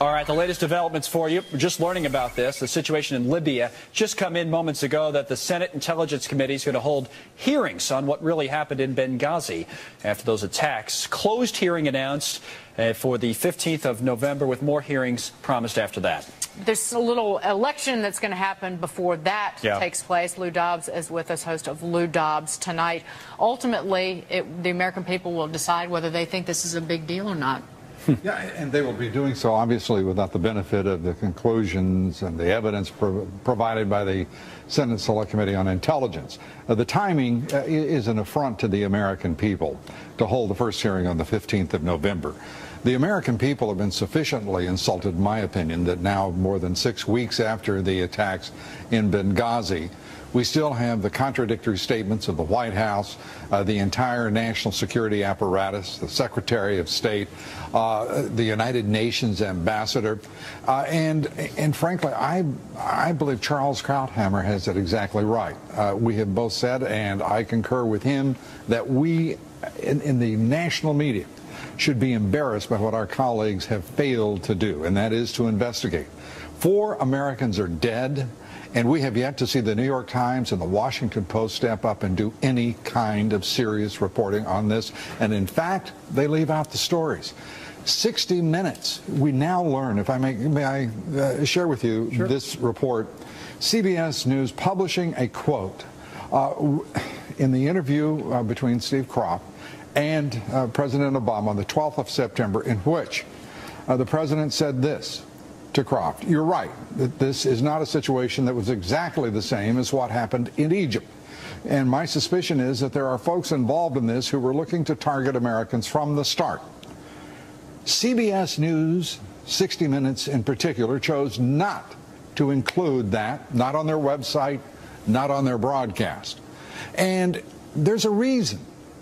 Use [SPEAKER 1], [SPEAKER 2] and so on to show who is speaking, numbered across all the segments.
[SPEAKER 1] All right, the latest developments for you. We're just learning about this. The situation in Libya just come in moments ago that the Senate Intelligence Committee is going to hold hearings on what really happened in Benghazi after those attacks. Closed hearing announced for the 15th of November with more hearings promised after that.
[SPEAKER 2] There's a little election that's going to happen before that takes place. Lou Dobbs is with us, host of Lou Dobbs Tonight. Ultimately, the American people will decide whether they think this is a big deal or not.
[SPEAKER 3] Yeah, and they will be doing so, obviously, without the benefit of the conclusions and the evidence provided by the Senate Select Committee on Intelligence. The timing is an affront to the American people to hold the first hearing on the 15th of November. The American people have been sufficiently insulted, in my opinion, that now, more than 6 weeks after the attacks in Benghazi, we still have the contradictory statements of the White House, the entire national security apparatus, the Secretary of State, the United Nations ambassador, and frankly, I believe Charles Krauthammer has it exactly right. We have both said, and I concur with him, that we in the national media should be embarrassed by what our colleagues have failed to do, and that is to investigate. 4 Americans are dead, and we have yet to see the New York Times and the Washington Post step up and do any kind of serious reporting on this. And in fact, they leave out the stories. 60 Minutes, we now learn, if I may I share with you this report, CBS News publishing a quote in the interview between Steve Kroft and President Obama on the 12th of September, in which the president said this to Kroft: "You're right, that this is not a situation that was exactly the same as what happened in Egypt. And my suspicion is that there are folks involved in this who were looking to target Americans from the start." CBS News, 60 Minutes in particular, chose not to include that, not on their website, not on their broadcast. And there's a reason,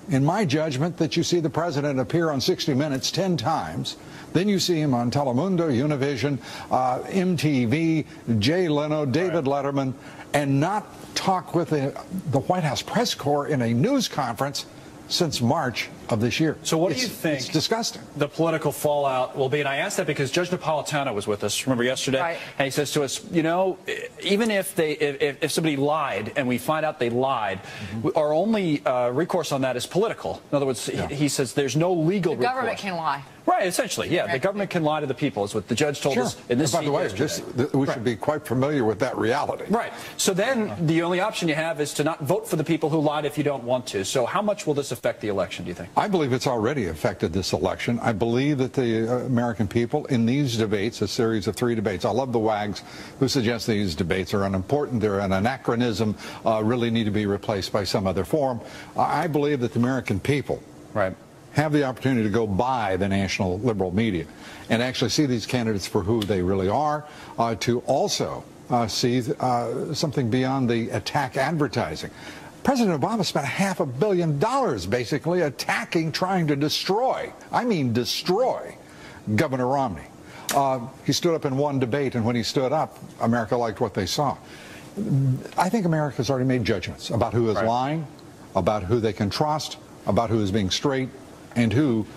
[SPEAKER 3] in my judgment, that you see the president appear on 60 Minutes 10 times. Then you see him on Telemundo, Univision, MTV, Jay Leno, David Letterman, and not talk with the White House press corps in a news conference since March of this year.
[SPEAKER 1] So what do you think
[SPEAKER 3] it's disgusting.
[SPEAKER 1] The political fallout will be? And I asked that because Judge Napolitano was with us, remember, yesterday?
[SPEAKER 2] Right.
[SPEAKER 1] And he says to us, you know, even if somebody lied and we find out they lied, our only recourse on that is political. In other words, he says there's no legal recourse.
[SPEAKER 2] The government can lie.
[SPEAKER 1] Right, essentially, yeah. The government can lie to the people, is what the judge told us in this
[SPEAKER 3] By the way, we should be quite familiar with that reality.
[SPEAKER 1] Right. So then the only option you have is to not vote for the people who lied if you don't want to. So how much will this affect the election, do you think?
[SPEAKER 3] I believe it's already affected this election. I believe that the American people in these debates, a series of 3 debates, I love the wags who suggest these debates are unimportant, they're an anachronism, really need to be replaced by some other form. I believe that the American people have the opportunity to go by the national liberal media and actually see these candidates for who they really are, to also see something beyond the attack advertising. President Obama spent $500 million basically attacking, trying to destroy, I mean destroy, Governor Romney. He stood up in one debate, and when he stood up, America liked what they saw. I think America's already made judgments about who is lying, about who they can trust, about who is being straight, and who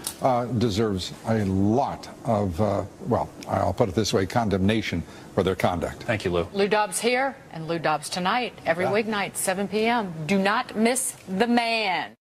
[SPEAKER 3] deserves a lot of, well, I'll put it this way, condemnation for their conduct.
[SPEAKER 1] Thank you, Lou.
[SPEAKER 2] Lou Dobbs here and Lou Dobbs Tonight, every weeknight, 7 p.m. Do not miss the man.